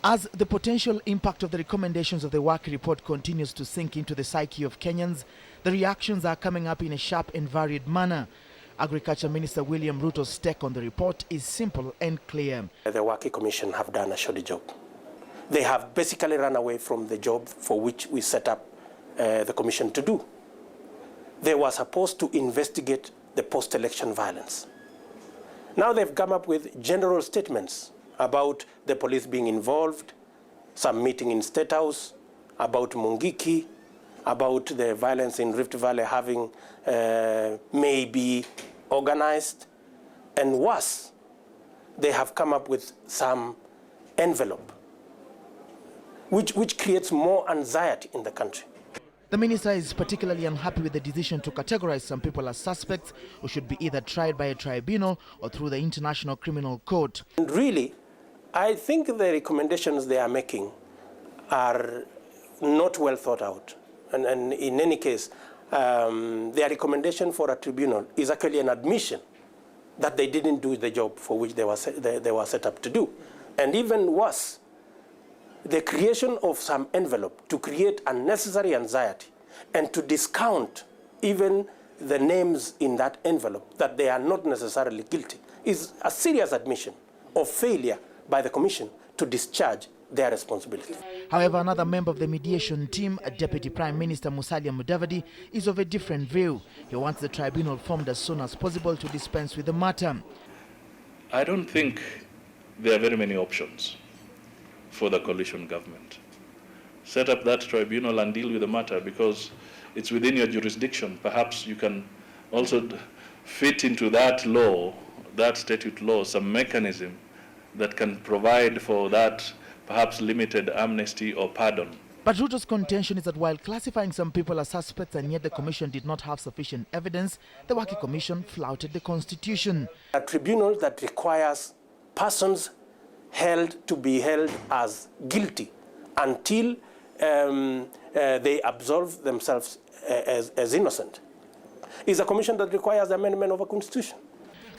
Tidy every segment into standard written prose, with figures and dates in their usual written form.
As the potential impact of the recommendations of the Waki report continues to sink into the psyche of Kenyans, the reactions are coming up in a sharp and varied manner. Agriculture Minister William Ruto's take on the report is simple and clear. The Waki Commission have done a shoddy job. They have basically run away from the job for which we set up the commission to do. They were supposed to investigate the post-election violence. Now they've come up with general statements about the police being involved, some meeting in State House, about Mungiki, about the violence in Rift Valley having maybe organized, and worse, they have come up with some envelope which creates more anxiety in the country. The minister is particularly unhappy with the decision to categorize some people as suspects who should be either tried by a tribunal or through the International Criminal Court. And really, I think the recommendations they are making are not well thought out. And in any case, their recommendation for a tribunal is actually an admission that they didn't do the job for which they were set up to do. And even worse, the creation of some envelope to create unnecessary anxiety and to discount even the names in that envelope that they are not necessarily guilty is a serious admission of failure by the Commission to discharge their responsibility. However, another member of the mediation team, Deputy Prime Minister MUDAVADI, is of a different view. He wants the tribunal formed as soon as possible to dispense with the matter. I don't think there are very many options for the coalition government. Set up that tribunal and deal with the matter because it's within your jurisdiction. Perhaps you can also fit into that law, that statute law, some mechanism that can provide for that perhaps limited amnesty or pardon. But Ruto's contention is that while classifying some people as suspects and yet the commission did not have sufficient evidence, the Waki Commission flouted the constitution. A tribunal that requires persons to be held as guilty until they absolve themselves as innocent is a commission that requires the amendment of a constitution.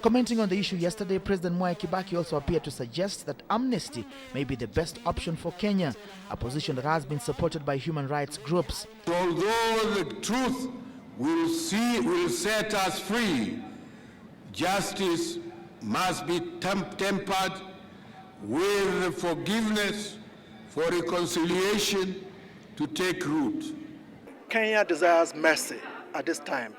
Commenting on the issue yesterday, President KIBAKT also appeared to suggest that amnesty may be the best option for Kenya, a position that has been supported by human rights groups. Although the truth will set us free, justice must be tempered with forgiveness for reconciliation to take root. Kenya desires mercy at this time,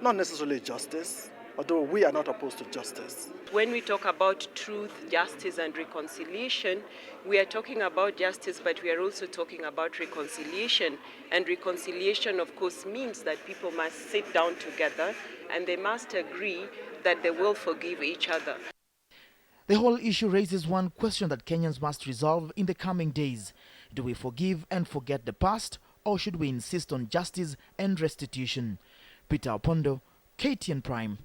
not necessarily justice, although we are not opposed to justice. When we talk about truth, justice and reconciliation, we are talking about justice, but we are also talking about reconciliation. And reconciliation, of course, means that people must sit down together and they must agree that they will forgive each other. The whole issue raises one question that Kenyans must resolve in the coming days. Do we forgive and forget the past, or should we insist on justice and restitution? Peter Opondo, KTN Prime.